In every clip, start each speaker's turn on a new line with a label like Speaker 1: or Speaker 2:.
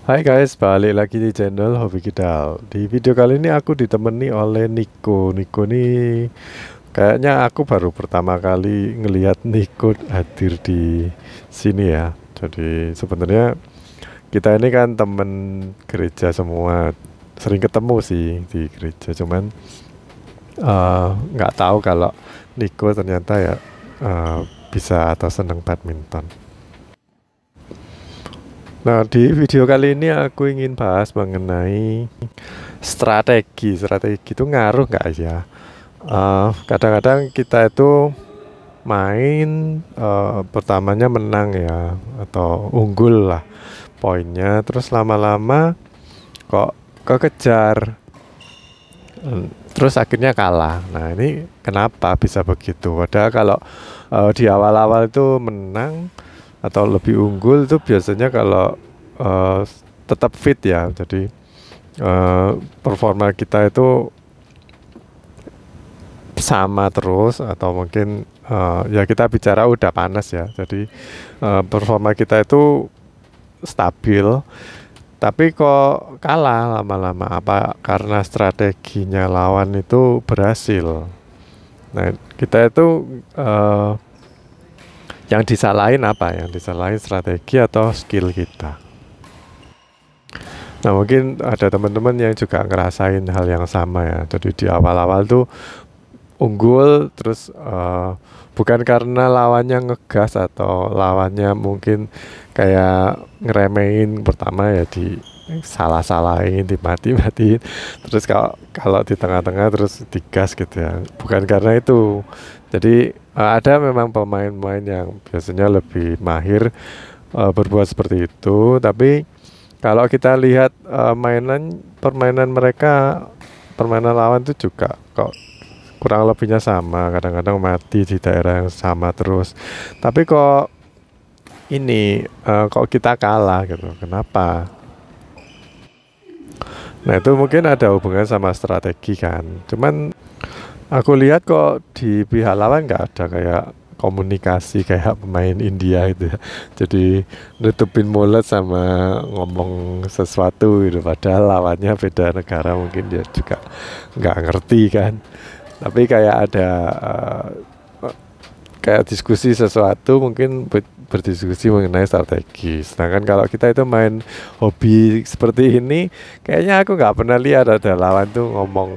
Speaker 1: Hai guys, balik lagi di channel Hobi Kidal. Di video kali ini aku ditemani oleh Niko. Niko nih kayaknya aku baru pertama kali ngelihat Niko hadir di sini ya. Jadi sebenarnya kita ini kan temen gereja semua, sering ketemu sih di gereja. Cuman nggak tahu kalau Niko ternyata ya eh, bisa atau seneng badminton. Nah, di video kali ini aku ingin bahas mengenai strategi. Strategi itu ngaruh nggak ya? Kadang-kadang kita itu main pertamanya menang ya, atau unggul lah poinnya, terus lama-lama kok kekejar, terus akhirnya kalah. Nah, ini kenapa bisa begitu? Padahal kalau di awal-awal itu menang atau lebih unggul itu biasanya kalau eh, tetap fit ya. Jadi performa kita itu sama terus, atau mungkin ya kita bicara udah panas ya. Jadi performa kita itu stabil, tapi kok kalah lama-lama, apa karena strateginya lawan itu berhasil. Nah, kita itu eh, yang disalahin apa? Yang disalahin strategi atau skill kita. Nah, mungkin ada teman-teman yang juga ngerasain hal yang sama ya. Jadi di awal-awal tuh unggul, terus bukan karena lawannya ngegas atau lawannya mungkin kayak ngeremehin pertama ya, di salah-salahin, dimati-matiin, terus kalau kalau di tengah-tengah terus digas gitu ya, bukan karena itu. Jadi ada memang pemain-pemain yang biasanya lebih mahir berbuat seperti itu, tapi kalau kita lihat permainan mereka, permainan lawan itu juga kok kurang lebihnya sama, kadang-kadang mati di daerah yang sama terus. Tapi kok ini kok kita kalah gitu, kenapa? Nah, itu mungkin ada hubungan sama strategi kan. Cuman aku lihat kok di pihak lawan nggak ada kayak komunikasi kayak pemain India itu ya. Jadi nutupin mulut sama ngomong sesuatu gitu, padahal lawannya beda negara, mungkin dia juga nggak ngerti kan. Tapi kayak ada kayak diskusi sesuatu, mungkin berdiskusi mengenai strategi. Sedangkan kalau kita itu main hobi seperti ini, kayaknya aku nggak pernah lihat ada lawan tuh ngomong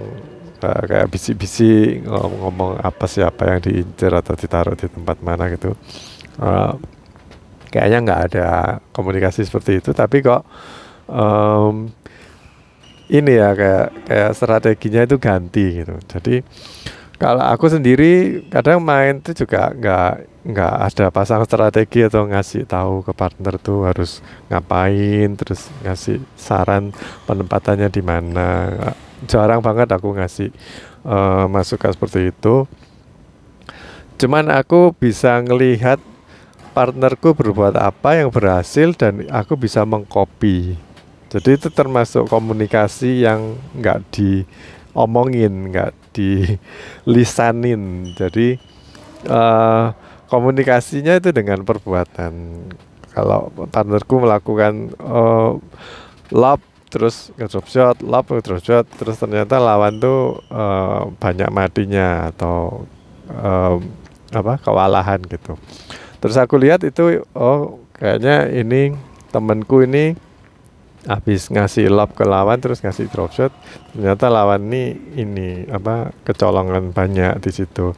Speaker 1: kayak bisik-bisik, ngomong apa siapa yang diincar atau ditaruh di tempat mana gitu. Eh, Kayaknya nggak ada komunikasi seperti itu. Tapi kok em, ini ya, kayak kayak strateginya itu ganti gitu. Jadi kalau aku sendiri kadang main tuh juga nggak ada pasang strategi atau ngasih tahu ke partner tuh harus ngapain, terus ngasih saran penempatannya di mana. Jarang banget aku ngasih masukan seperti itu. Cuman aku bisa ngelihat partnerku berbuat apa yang berhasil dan aku bisa mengcopy. Jadi itu termasuk komunikasi yang nggak diomongin, nggak dilisanin. Jadi eh, komunikasinya itu dengan perbuatan. Kalau partnerku melakukan lob, terus ngedrop shot, lob ngedrop shot, terus ternyata lawan tuh banyak matinya atau eh, apa kewalahan gitu. Terus aku lihat itu, oh kayaknya ini temenku ini habis ngasih lob ke lawan terus ngasih drop shot, ternyata lawan ini apa kecolongan banyak di situ.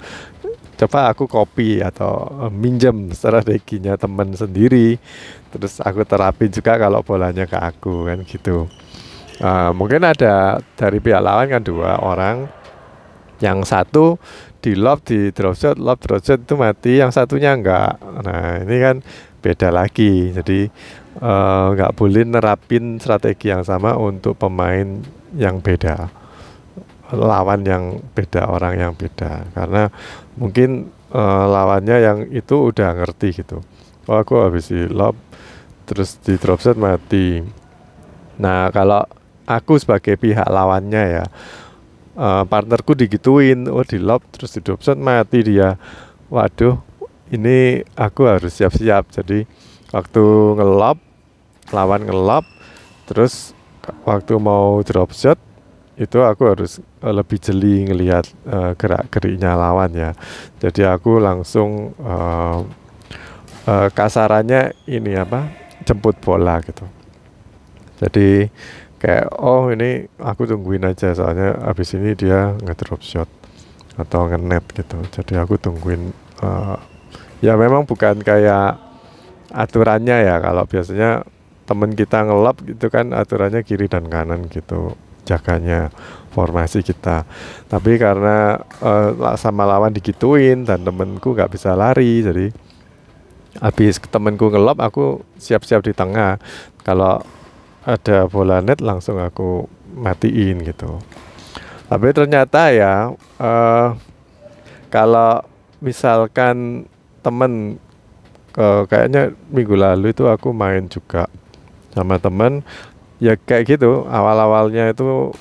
Speaker 1: Coba aku copy atau minjem strateginya temen sendiri, terus aku terapin juga kalau bolanya ke aku kan gitu. Mungkin ada dari pihak lawan kan dua orang, yang satu di lob, di drop shot, lob drop shot itu mati, yang satunya enggak. Nah, ini kan beda lagi. Jadi nggak boleh nerapin strategi yang sama untuk pemain yang beda, lawan yang beda, orang yang beda, karena mungkin lawannya yang itu udah ngerti gitu. Oh, aku habis di lob terus di drop shot mati. Nah, kalau aku sebagai pihak lawannya ya, partnerku digituin, oh di lob terus di drop shot mati dia. Waduh, ini aku harus siap-siap. Jadi waktu ngelob, lawan ngelob, Terus waktu mau drop shot itu aku harus lebih jeli ngelihat gerak-geriknya lawan ya. Jadi aku langsung kasarannya ini apa, jemput bola gitu. Jadi kayak oh ini aku tungguin aja soalnya abis ini dia ngedrop shot atau ngenet gitu. Jadi aku tungguin ya memang bukan kayak aturannya ya, kalau biasanya temen kita ngelap gitu kan aturannya kiri dan kanan gitu jaganya formasi kita. Tapi karena sama lawan digituin dan temenku nggak bisa lari, jadi habis temenku ngelap aku siap-siap di tengah. Kalau ada bola net langsung aku matiin gitu. Tapi ternyata ya kalau misalkan temen kayaknya minggu lalu itu aku main juga sama temen ya kayak gitu, awal-awalnya itu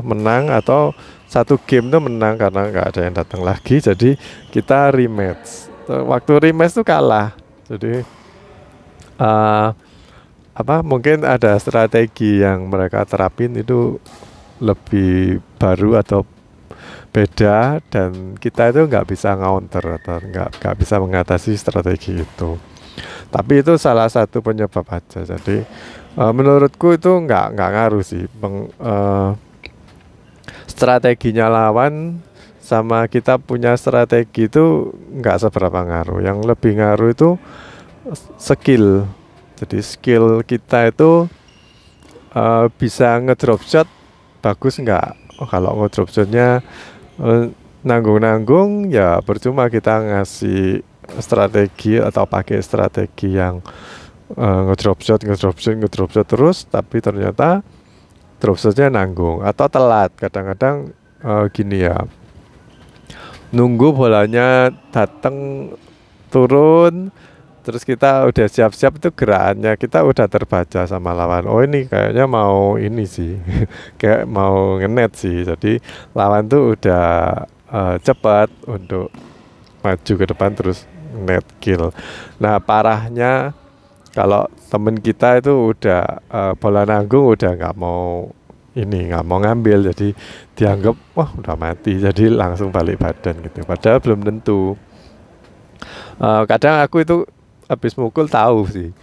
Speaker 1: menang atau satu game tuh menang karena nggak ada yang datang lagi, jadi kita rematch. Waktu rematch tuh kalah, jadi apa mungkin ada strategi yang mereka terapin itu lebih baru atau beda dan kita itu nggak bisa counter atau nggak bisa mengatasi strategi itu. Tapi itu salah satu penyebab aja. Jadi menurutku itu nggak ngaruh sih. Strateginya lawan sama kita punya strategi itu nggak seberapa ngaruh. Yang lebih ngaruh itu skill. Jadi skill kita itu bisa ngedrop shot bagus nggak? Oh, kalau ngedrop shotnya nanggung-nanggung ya percuma kita ngasih strategi atau pakai strategi yang ngedrop shot terus, tapi ternyata drop shotnya nanggung atau telat. Kadang-kadang gini ya, nunggu bolanya datang turun, terus kita udah siap-siap itu gerakannya kita udah terbaca sama lawan. Oh ini kayaknya mau ini sih, kayak mau ngenet sih. Jadi lawan tuh udah cepat untuk maju ke depan terus net kill. Nah parahnya kalau temen kita itu udah bola nanggung udah nggak mau ngambil, jadi dianggap wah udah mati, jadi langsung balik badan gitu. Padahal belum tentu. Kadang aku itu habis mukul tahu sih,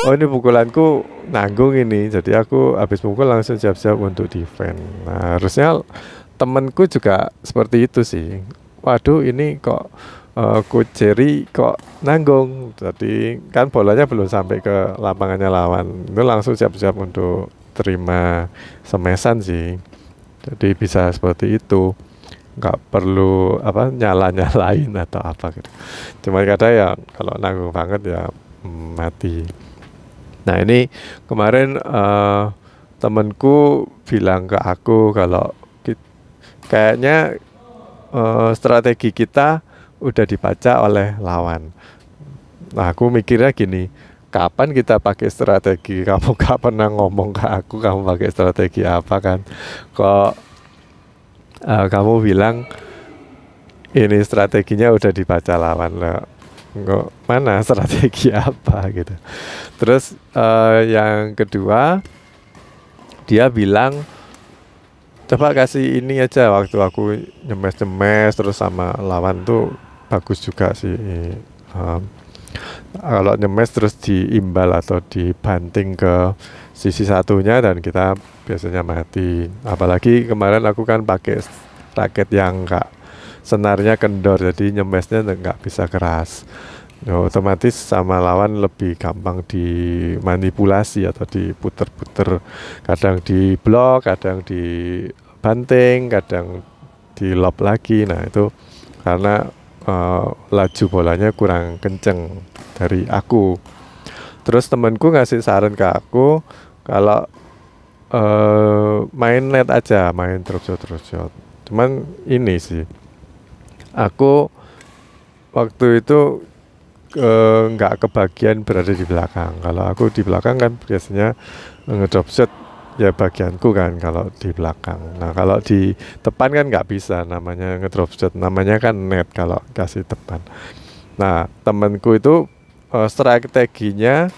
Speaker 1: oh ini pukulanku nanggung ini, jadi aku habis mukul langsung siap-siap untuk defend. Nah harusnya temenku juga seperti itu sih. Waduh ini kok Coach Jerry kok nanggung, jadi kan bolanya belum sampai ke lapangannya lawan, itu langsung siap-siap untuk terima semesan sih. Jadi bisa seperti itu, nggak perlu apa nyalain atau apa gitu. Cuma kadang ya kalau nanggung banget ya mati. Nah ini kemarin temenku bilang ke aku kalau kayaknya strategi kita udah dibaca oleh lawan. Nah aku mikirnya gini, kapan kita pakai strategi? Kamu gak pernah ngomong ke aku kamu pakai strategi apa kan? Kok kamu bilang ini strateginya udah dibaca lawan lah. Nggak, mana strategi apa gitu. Terus yang kedua dia bilang coba kasih ini aja, waktu aku nyemes terus sama lawan tuh bagus juga sih. Kalau nyemes terus diimbal atau dibanting ke sisi satunya dan kita biasanya mati. Apalagi kemarin aku kan pakai raket yang enggak senarnya kendor, jadi nyemesnya nggak bisa keras. Nah, otomatis sama lawan lebih gampang dimanipulasi atau diputer-puter, kadang di blok, kadang dibanting, kadang di lob lagi. Nah itu karena laju bolanya kurang kenceng dari aku. Terus temanku ngasih saran ke aku kalau main net aja, main drop shot. Cuman ini sih, aku waktu itu nggak kebagian berada di belakang. Kalau aku di belakang kan biasanya ngedrop shot ya bagianku kan kalau di belakang. Nah kalau di depan kan nggak bisa, namanya ngedrop shot, namanya kan net kalau kasih depan. Nah temanku itu strateginya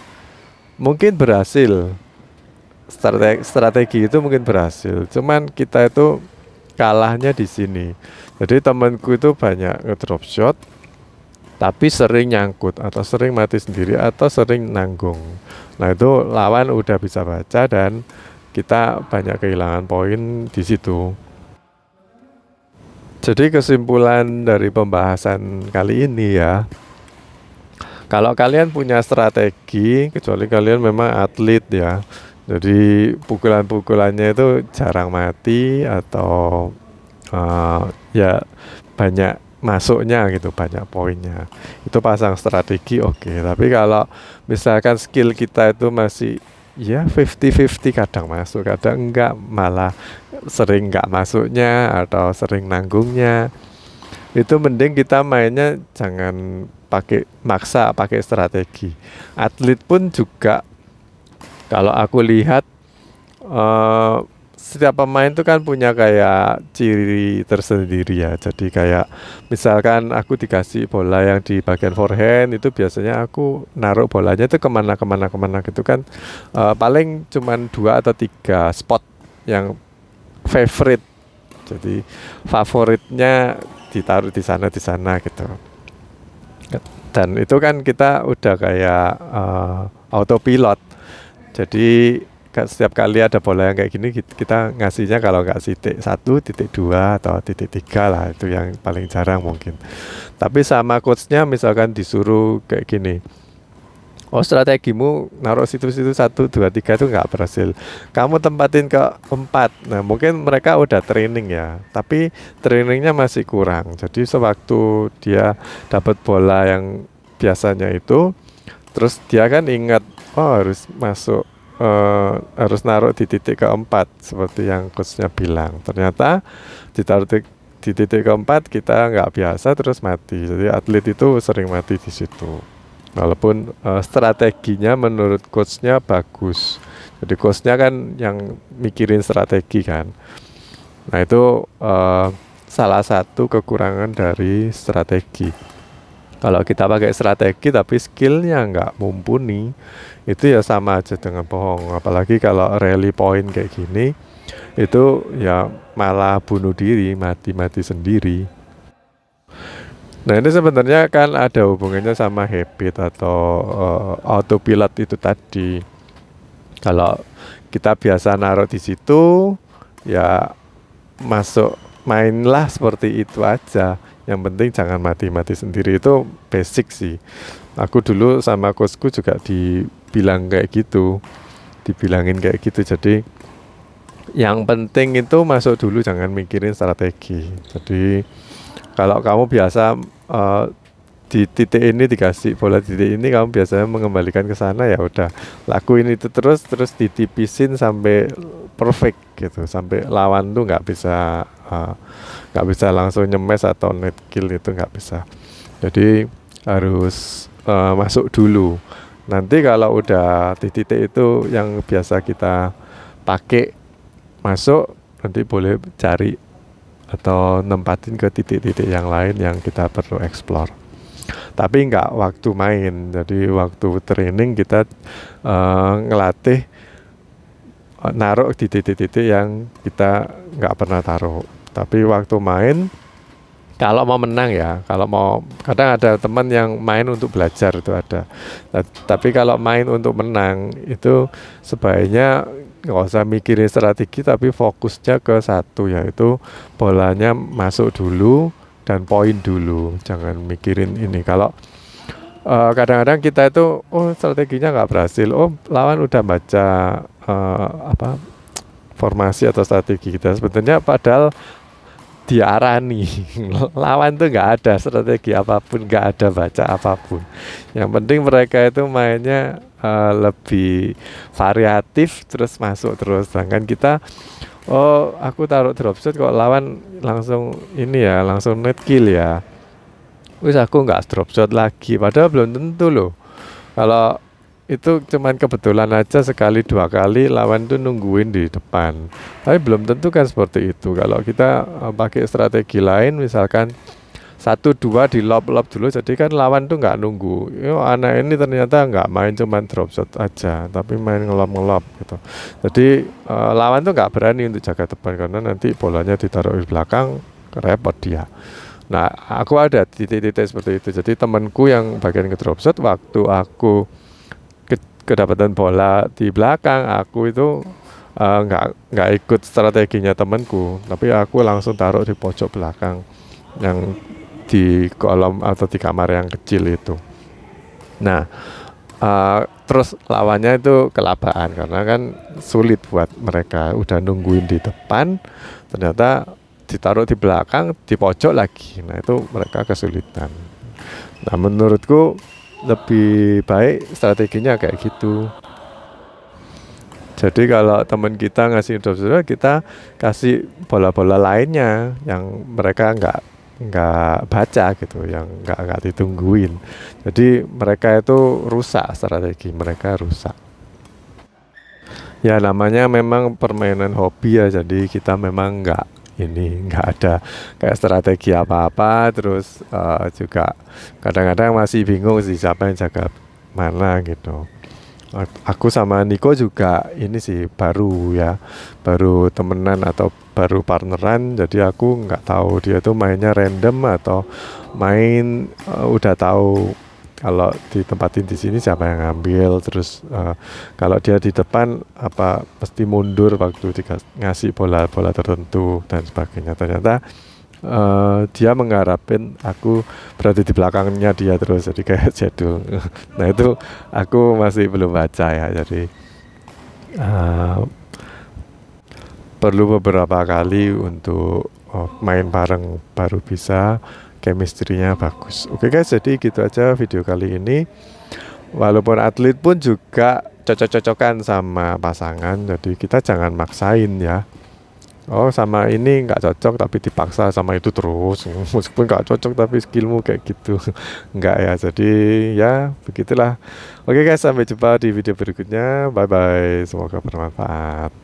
Speaker 1: mungkin berhasil, strategi itu mungkin berhasil, cuman kita itu kalahnya di sini. Jadi temanku itu banyak ngedrop shot tapi sering nyangkut atau sering mati sendiri atau sering nanggung. Nah itu lawan udah bisa baca dan kita banyak kehilangan poin di situ. Jadi kesimpulan dari pembahasan kali ini ya, kalau kalian punya strategi, kecuali kalian memang atlet ya, jadi pukulan-pukulannya itu jarang mati atau ya banyak masuknya gitu, banyak poinnya, itu pasang strategi oke. Tapi kalau misalkan skill kita itu masih ya 50-50, kadang masuk kadang enggak, malah sering enggak masuknya atau sering nanggungnya, itu mending kita mainnya jangan pakai strategi. Atlet pun juga kalau aku lihat setiap pemain itu kan punya kayak ciri tersendiri ya. Jadi kayak misalkan aku dikasih bola yang di bagian forehand, itu biasanya aku naruh bolanya itu kemana gitu kan. Paling cuman 2 atau 3 spot yang favorite. Jadi favoritnya ditaruh di sana gitu. Dan itu kan kita udah kayak autopilot. Jadi setiap kali ada bola yang kayak gini, kita ngasihnya kalau nggak titik 1, titik 2 atau titik 3 lah, itu yang paling jarang mungkin. Tapi sama coachnya misalkan disuruh kayak gini, oh strategimu naruh situ-situ 1, 2, 3 itu nggak berhasil, kamu tempatin ke 4. Nah mungkin mereka udah training ya, tapi trainingnya masih kurang. Jadi sewaktu dia dapat bola yang biasanya itu, terus dia kan ingat, oh harus masuk, harus naruh di titik keempat seperti yang coachnya bilang. Ternyata ditaruh di titik keempat kita nggak biasa, terus mati. Jadi atlet itu sering mati di situ. Walaupun strateginya menurut coachnya bagus. Jadi coachnya kan yang mikirin strategi kan. Nah itu salah satu kekurangan dari strategi. Kalau kita pakai strategi tapi skillnya nggak mumpuni, itu ya sama aja dengan bohong. Apalagi kalau rally point kayak gini, itu ya malah bunuh diri, mati sendiri. Nah ini sebenarnya kan ada hubungannya sama habit atau autopilot itu tadi. Kalau kita biasa naruh di situ, ya mainlah seperti itu aja. Yang penting jangan mati sendiri, itu basic sih. Aku dulu sama coachku juga dibilangin kayak gitu. Jadi yang penting itu masuk dulu, jangan mikirin strategi. Jadi kalau kamu biasa di titik ini dikasih bola di titik ini, kamu biasanya mengembalikan ke sana, ya udah lakuin itu terus ditipisin sampai perfect gitu, sampai lawan tuh nggak bisa langsung nyemes atau net kill, itu nggak bisa. Jadi harus masuk dulu. Nanti kalau udah di titik itu yang biasa kita pakai masuk, nanti boleh cari atau nempatin ke titik-titik yang lain yang kita perlu explore. Tapi nggak waktu main. Jadi waktu training kita ngelatih naruh di titik-titik yang kita nggak pernah taruh. Tapi waktu main, kalau mau menang ya, kadang ada teman yang main untuk belajar, itu ada. Tapi kalau main untuk menang, itu sebaiknya nggak usah mikirin strategi, tapi fokusnya ke satu, yaitu bolanya masuk dulu dan poin dulu. Jangan mikirin ini. Kalau kadang-kadang kita itu, strateginya nggak berhasil, lawan udah baca formasi atau strategi kita, sebenarnya padahal diarani. Lawan tuh nggak ada strategi apapun, nggak ada baca apapun. Yang penting mereka itu mainnya lebih variatif, terus masuk terus. Sedangkan kita, aku taruh drop shot kok lawan langsung langsung net kill ya, wis aku nggak drop shot lagi. Padahal belum tentu loh. Kalau itu cuman kebetulan aja sekali 2 kali lawan tuh nungguin di depan, tapi belum tentu kan seperti itu. Kalau kita pakai strategi lain, misalkan satu dua di lob dulu, jadi kan lawan tuh nggak nunggu. Yo, anak ini ternyata nggak main cuman drop shot aja, tapi main ngelob gitu. Jadi lawan tuh nggak berani untuk jaga depan karena nanti bolanya ditaruh di belakang, repot dia. Nah, aku ada titik-titik seperti itu. Jadi temanku yang bagian ke drop shot, waktu aku kedapatan bola di belakang, aku itu nggak ikut strateginya temanku, tapi aku langsung taruh di pojok belakang yang di kolom atau di kamar yang kecil itu. Nah, terus lawannya itu kelabaan karena kan sulit buat mereka, udah nungguin di depan, ternyata ditaruh di belakang, di pojok lagi. Nah, itu mereka kesulitan. Nah, menurutku lebih baik strateginya kayak gitu. Jadi kalau teman kita ngasih drop shot, kita kasih bola-bola lainnya yang mereka nggak baca gitu, yang nggak ditungguin. Jadi mereka itu rusak, strategi mereka rusak. Ya namanya memang permainan hobi ya, jadi kita memang nggak ada kayak strategi apa-apa. Terus juga kadang-kadang masih bingung sih siapa yang jaga mana gitu. Aku sama Niko juga ini sih baru temenan atau baru partneran, jadi aku nggak tahu dia tuh mainnya random atau main udah tahu kalau ditempatin di sini siapa yang ngambil. Terus kalau dia di depan apa pasti mundur waktu ngasih bola-bola tertentu dan sebagainya. Ternyata dia mengharapin aku berada di belakangnya dia terus, jadi kayak jadul. Nah itu aku masih belum baca ya, jadi perlu beberapa kali untuk main bareng baru bisa chemistry-nya bagus. Oke guys, jadi gitu aja video kali ini. Walaupun atlet pun juga cocok-cocokan sama pasangan, jadi kita jangan maksain ya. Oh sama ini nggak cocok tapi dipaksa sama itu terus, meskipun nggak cocok tapi skillmu kayak gitu. Nggak ya, jadi ya begitulah. Oke guys, sampai jumpa di video berikutnya. Bye bye, semoga bermanfaat.